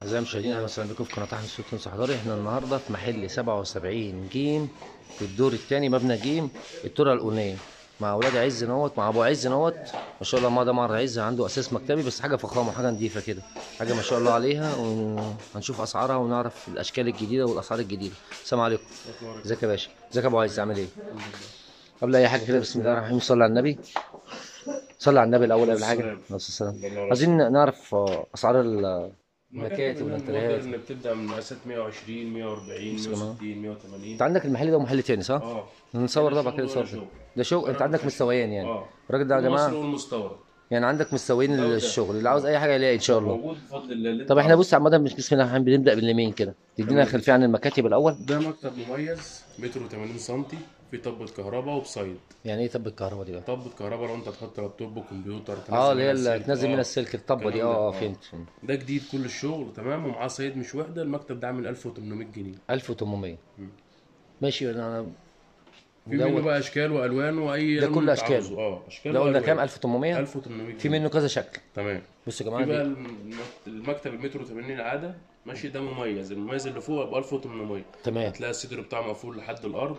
أعزائي المشاهدين، أهلا وسهلا بكم في قناة أحمد صوت تونس حضاري. احنا النهارده في محل 77 جيم في الدور الثاني مبنى جيم الترى الأولانية مع أولاد عز نوت، مع أبو عز نوت. ما شاء الله، ما ده معرض عز عنده أساس مكتبي، بس حاجة فخامة، حاجة نظيفة كده، حاجة ما شاء الله عليها. وهنشوف أسعارها ونعرف الأشكال الجديدة والأسعار الجديدة. السلام عليكم. ازيك يا باشا؟ ازيك يا أبو عز؟ عامل إيه؟ قبل أي حاجة كده، بسم الله الرحمن الرحيم، صلي على النبي. صلي على النبي الأول قبل حاجة. عليه السلام. عايزين نعرف أسعار المكاتب والانتريهات. المودرن بتبدأ من مقاسات 120 140 بس كمان 160 180. انت عندك المحل ده ومحل تاني صح؟ اه نصور هنا ده بعد كده شغل نصور وهنا ده. شغل. ده شغل، انت فرق عندك خشب. مستويين يعني. اه الراجل ده يا المصري جماعه والمستورد. يعني عندك مستويين ده وده. الشغل، اللي عاوز اي حاجه يلاقي ان شاء الله. موجود بفضل الله اللي طب انت احنا عاوزه. بص عامه، مش بسم الله الرحمن الرحيم، بنبدا باليمين كده، تدينا تمام. خلفيه عن المكاتب الاول. ده مكتب مميز متر و80 سم، في طبة كهرباء وبسايد. يعني ايه طب الكهرباء دي بقى؟ طبة كهرباء لو انت تحط لابتوب وكمبيوتر اه، تنزل اللي منها هي السلك. تنزل منها السلك الطبه دي. الكلام ده فهمت. ده جديد كل الشغل تمام، ومعاه صيد مش وحدة. المكتب ده عامل 1800 جنيه. 1800. مم. ماشي. انا في منه دوت بقى اشكال والوان واي ده لون كل انت اشكاله. عاوزه. اشكال ده قلنا كام؟ والوان. 1800. 1800 في جنيه منه كذا شكل. تمام. بصوا يا في جماعه بقى دي. المكتب المترو 80 العاده ماشي، ده مميز. المميز اللي فوق ب 1800. تمام. هتلاقي الصدر بتاعه مقفول لحد الارض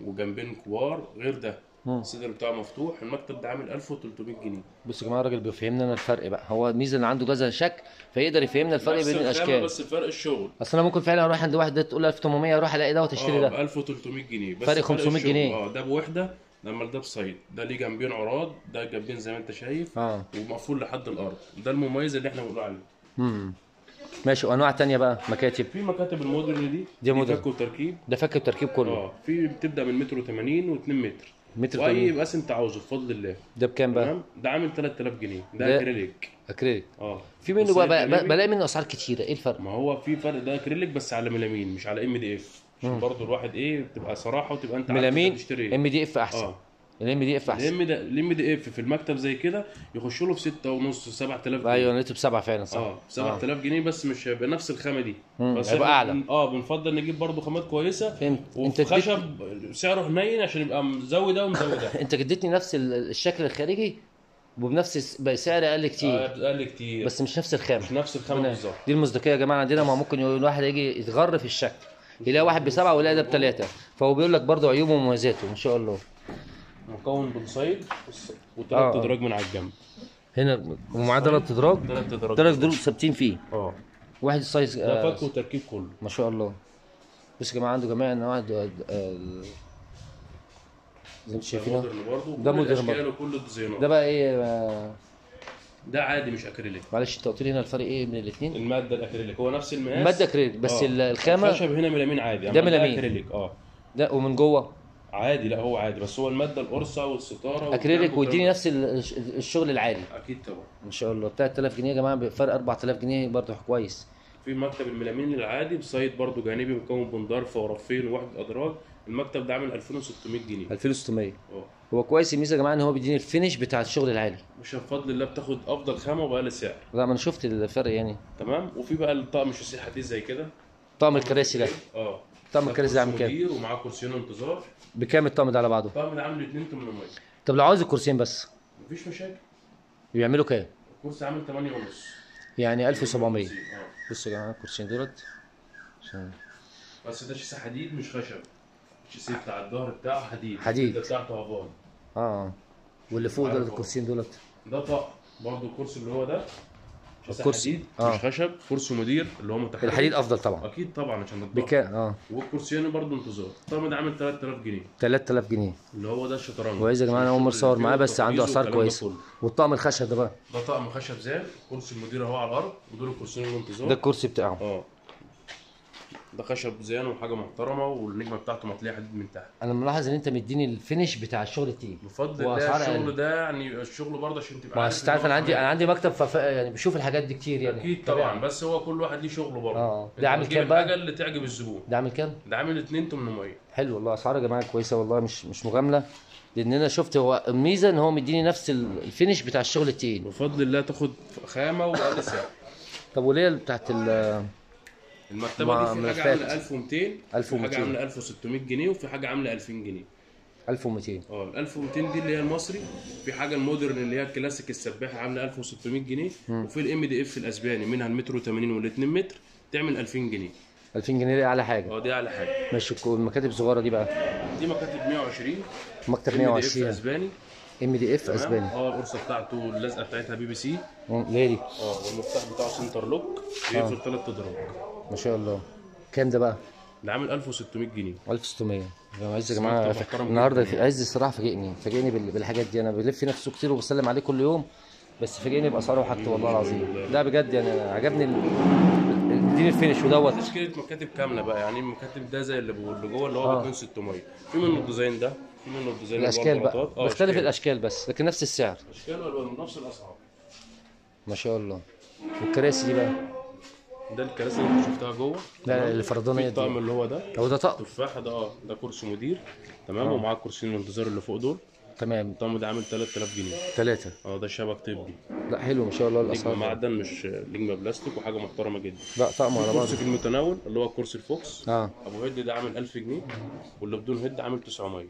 وجنبين كبار غير ده. الصدر بتاعه مفتوح. المكتب ده عامل 1300 جنيه. بصوا يا جماعه، الراجل بيفهمنا انا الفرق بقى. هو الميزه ان عنده كذا شكل، فيقدر يفهمنا الفرق نفس بين الخامه الاشكال. بس فرق الشغل. اصل انا ممكن فعلا اروح عند واحد تقول 1800، اروح الاقي ده وتشتري ب ده 1300 جنيه بس فرق 500 الشغل. جنيه ده بوحده. لما ده بصيد، ده ليه جنبين عراض، ده جنبين زي ما انت شايف. ومقفول لحد الارض. ده المميز اللي احنا بنقول عليه. امم ماشي. وانواع تانية بقى مكاتب؟ في مكاتب المودرن دي مودرن. فك وتركيب. ده فك التركيب كله. في بتبدا من متر و80 و2 متر. متر واي 80. مقاس انت عاوزه بفضل الله. ده بكام بقى؟ تمام. ده عامل 3000 جنيه. ده ده اكريليك. اكريليك. في منه بصيد بقى جانبي. بلاقي منه اسعار كتيره. ايه الفرق؟ ما هو في فرق. ده اكريليك بس على ميلامين مش على ام دي اف، عشان برضه الواحد تبقى صراحه وتبقى انت عارف انت ميلامين. بتشتري ايه. ام دي اف احسن. الام دي اف احسن. الام دي اف في المكتب زي كده يخش له في 6 ونص 7000 جنيه. ايوه، انا لقيته بسبعه فعلا صح. 7000 جنيه بس مش هيبقى نفس الخامه دي. بس هيبقى اعلى. بنفضل نجيب برضه خامات كويسه. فهمت. وفي خشب سعره حنين عشان يبقى مزود ده ومزود ده. انت اديتني نفس الشكل الخارجي وبنفس سعر اقل كتير. اقل كتير بس مش نفس الخامه. مش نفس الخامه بالظبط. دي المصداقيه يا جماعه عندنا. ما ممكن يقول واحد يجي يتغر في الشكل، يلاقي واحد بسبعه ويلاقي ده بثلاثه، فهو بيقول لك برضه عيوبه ومميزاته ان شاء الله. مكون بنصيد وثلاث ادراج من على الجنب. هنا ومعاه ثلاث ادراج. ثلاث دول ثابتين فيه. واحد سايز. ده فك وتركيب كله ما شاء الله. بس يا جماعه عنده جميع انواع زي ما شايفين. ده مودرن برضه وكل الديزاينات. ده بقى ايه ده عادي مش اكريليك. معلش انت قلت لي هنا الفرق ايه بين الاثنين؟ الماده الاكريليك هو نفس المقاس. الماده اكريليك بس الخامه. الخشب هنا ميلامين عادي. ده ميلامين اكريليك. ده ومن جوه عادي. لا هو عادي بس هو الماده القرصه والستاره اكريليك، ويديني نفس الشغل العالي. اكيد طبعا ان شاء الله. 3000 جنيه يا جماعه بفرق 4000 جنيه برضه كويس. في مكتب الميلامين العادي بصيد برضه جانبي مكون من ضرفه ورفين ووحده ادراج. المكتب ده عامل 2600 جنيه. 2600. هو كويس. الميزه يا جماعه ان هو بيديني الفينش بتاع الشغل العالي. مش بفضل الله بتاخد افضل خامه وباقل سعر. لا، ما انا شفت الفرق يعني. تمام. وفي بقى الطقم الشاسيه حديث زي كده. طقم الكراسي ده. طقم الكراسي ده عامل كام؟ ومعاه كرسيين انتظار. بكام الطقم ده على بعضه؟ الطقم ده عامل 2800. طب لو عاوز الكرسيين بس مفيش مشاكل. بيعملوا كام؟ الكرسي عامل 8 ونص. يعني 1700. بصوا يا جماعه الكرسيين دولت بس ده شاسيه حديد مش خشب. الشاسيه بتاع الظهر بتاعه حديد. ده بتاعته هافان. واللي فوق دول الكرسيين دولت. ده طقم برضه. الكرسي اللي هو ده الكرسي حديد مش خشب. كرسي مدير اللي هو متحرك. الحديد افضل طبعا. اكيد طبعا عشان الضغط. بكام؟ والكرسيين برضه انتظار. الطقم ده عامل 3000 جنيه. 3000 جنيه اللي هو ده الشطرنج. كويس يا جماعه. انا اول مره اصور معاه بس عنده اسعار كويسه. والطقم الخشب ده بقى؟ ده طقم خشب زان. كرسي المدير اهو على الارض ودول الكرسيين الانتظار. ده الكرسي بتاعه. ده خشب زان وحاجه محترمه والنجمه بتاعته مطليه حديد من تحت. انا ملاحظ ان انت مديني الفينش بتاع الشغل التقيل بفضل الله. الشغل ده يعني الشغل برضه عشان تبقى عارف. انت عارف انا عندي مكتب يعني بشوف الحاجات دي كتير يعني. اكيد طبعا. بس هو كل واحد ليه شغله برضه. ده عامل كام بقى؟ الحاجه اللي تعجب الزبون. ده عامل كام؟ ده عامل 2800. حلو والله. اسعار يا جماعه كويسه والله، مش مجامله. لان انا شفت هو الميزه ان هو مديني نفس الفينش بتاع الشغل التقيل. بفضل الله تاخد خامه واقل سعر. طب وليه بتاعت المكتبه دي في حاجه عامله 1200. 1200. في حاجه عامله 1600 جنيه وفي حاجه عامله 2000 جنيه. 1200. ال 1200 دي اللي هي المصري. في حاجه المودرن اللي هي الكلاسيك السباحه عامله 1600 جنيه. وفي الام دي اف الاسباني منها المتر و80 وال2 متر تعمل 2000 جنيه. 2000 جنيه دي اعلى حاجه. دي اعلى حاجه. ماشي. المكاتب الصغيره دي بقى؟ دي مكاتب 120. مكتب ام دي اف 120 اسباني. ام دي اف اسباني. القرصه بتاعته اللزقه بتاعتها بي بي سي. ليه دي؟ والمفتاح بتاعه سنتر لوك بيقفل 3 اضراب. ما شاء الله. كام ده بقى؟ ده عامل 1600 جنيه. 1600. عايز يا جماعه النهارده في عز الصراحه فاجئني بالحاجات دي. انا بلف نفسه كتير وبسلم عليه كل يوم، بس فاجئني باسعاره وحاجته والله العظيم. لا بجد يعني عجبني اديني الفينش ودوت. تشكيله مكاتب كامله بقى، يعني المكاتب ده زي اللي جوه اللي هو ب 2600. في منه الديزاين ده، في منه الديزاين الاشكال بقى بيختلف الاشكال بس لكن نفس السعر. اشكال والوان نفس الاسعار. ما شاء الله. والكراسي دي بقى؟ ده الكراسي اللي انت شفتها جوه. لا الفردانيه دي. الطقم اللي هو ده. هو ده طقم تفاحه ده. ده كرسي مدير تمام. ومعاه كرسيين الانتظار اللي فوق دول. تمام. الطقم ده عامل 3000 جنيه. 3. ده شبك طبي. لا حلو ما شاء الله الاسعار. لجمه معدن مش لجمه بلاستيك وحاجه محترمه جدا. لا طقم على بعض. كرسي في المتناول اللي هو الكرسي الفوكس. ابو هيد ده عامل 1000 جنيه. واللي بدون هيد عامل 900.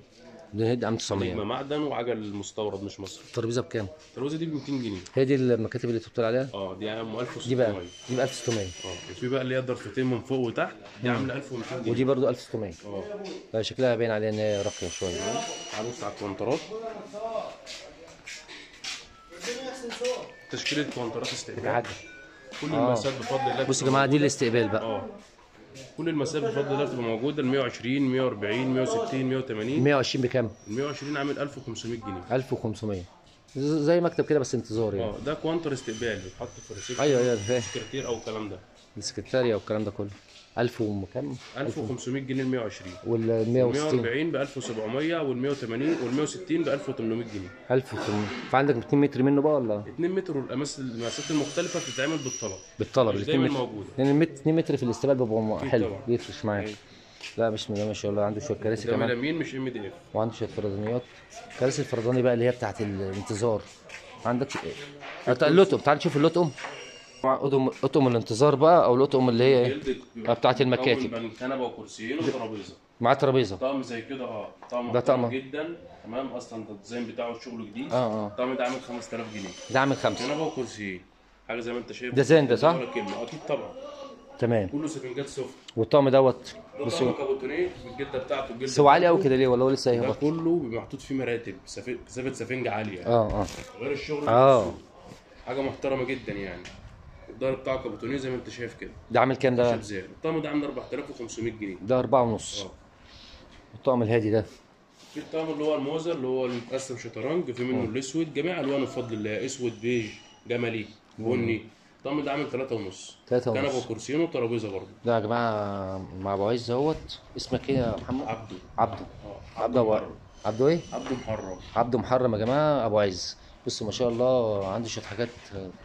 بدون هيد عامل 900. لجمه معدن وعجل مستورد مش مصري. الترابيزه بكام؟ الترابيزه دي ب 200 جنيه. هي دي المكاتب اللي انت بتقول عليها؟ دي عامله 1600. دي بقى دي ب 1600. وفي بقى اللي هي ضرفتين من فوق وتحت دي عامله 1200 جنيه. ودي برضو 1600. لا شكلها باين عليها ان هي راقيه شويه. هنبص على الكونترات. تشكيله كونترات استقبال. كل المقاسات بفضل الله. بصوا يا جماعه دي الاستقبال بقى. كل المسافات بفضل الله بتبقى موجوده. ال 120 140 160 180. 120 بكام؟ ال 120 عامل 1500 جنيه. 1500 زي مكتب كده بس انتظار يعني. ده كوانتر استقبال بيتحط في الريسبشن. ايوه السكرتير او الكلام ده. السكرتاريه والكلام ده كله. 1000 وكام؟ 1500 جنيه ال 120. وال 160 140 ب 1700 وال 180 وال 160 ب 1800 جنيه. 1800. فعندك 2 متر منه بقى ولا؟ 2 متر. والمقاسات المختلفه بتتعمل بالطلب. بالطلب. 2 متر موجوده. لان 2 متر في الاستقبال بيبقى حلو بيفرش معاك. لا بسم الله ما شاء الله. عنده شويه كراسي كمان. ده كمان. مش ام دي اف. وعنده شويه فردانيات. كراسي الفرداني بقى اللي هي بتاعت الانتظار. عندك اللطم. تعال نشوف اللطم. اطقم الانتظار بقى او الاطقم اللي هي بتاعت المكاتب. كنبه وكرسيين وترابيزه. مع ترابيزه. طقم زي كده. طقم ده طقم جدا تمام. اصلا ده الديزاين بتاعه شغله جديد. الطقم ده عامل 5000 جنيه. ده عامل 5. كنبه وكرسيين. حاجه زي ما انت شايف. ده زين ده صح؟ ولا كلمه. اكيد طبعا. تمام. كله سفنجات سفن. والطقم دوت بص هو كابوتونيه بالجلده بتاعته. الجلده بس هو عالي قوي كده ليه ولا هو لسه ده هيهبط؟ كله بيبقى محطوط فيه مراتب كثافه سفنجه عاليه. غير الشغل. حاجه محترمه جدا يعني. الظهر بتاعه كابوتونيه زي ما انت شايف كده. ده عامل كام ده؟ الطقم ده عامل 4500 جنيه. ده 4.5. الطقم الهادي ده. في الطقم اللي هو الموزه اللي هو متقسم شطرنج. في منه الاسود جميع الوانه بفضل الله. اسود بيج جملي بني. الطقم ده عامل 3.5. 3.5. كنبه وكرسيين وترابيزه برضه. ده يا جماعه مع ابو عز اهوت. اسمك ايه يا محمد؟ عبده. عبده ايه؟ عبده محرم. عبده محرم يا جماعه. ابو عز. بصوا ما شاء الله عنده شويه حاجات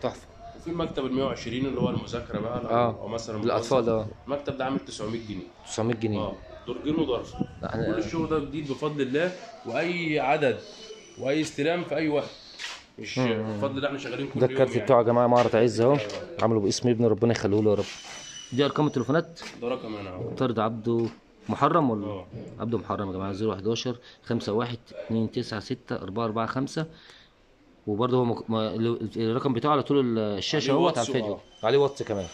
تحفه. وفي المكتب ال 120 اللي هو المذاكره بقى. او مثلا الاطفال. المكتب ده عامل 900 جنيه. 900 جنيه. درجين وظرف. كل الشغل ده جديد بفضل الله. واي عدد واي استلام في اي وقت. مش بفضل الله احنا شغالين كل يوم. ده الكارت بتاعه يا جماعه معرض عز اهو. عامله باسم ابن ربنا يخليه له يا رب. دي ارقام التليفونات. ده رقم انا اهو. طرد عبده محرم ولا؟ عبده محرم يا جماعه. 011 51 296 445. وبرده هو الرقم بتاعه على طول الشاشه اهوت على الفيديو. عليه واتس كمان.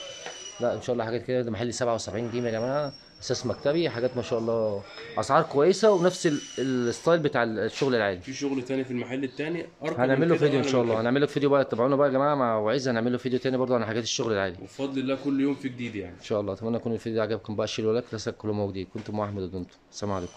لا ان شاء الله حاجات كده. ده محل 77 جنيه يا جماعه. اساس مكتبي. حاجات ما شاء الله اسعار كويسه ونفس الستايل بتاع الشغل العادي. في شغل تاني في المحل التاني هنعمل له فيديو ان شاء الله. هنعمل لك فيديو بقى. تابعونا بقى يا جماعه مع وعز. هنعمل له فيديو تاني برضه عن حاجات الشغل العادي. وبفضل الله كل يوم في جديد يعني ان شاء الله. اتمنى يكون الفيديو عجبكم بقى. شيلوا لايك. لسه كله موجود. كنت مع احمد ودنتو. السلام عليكم.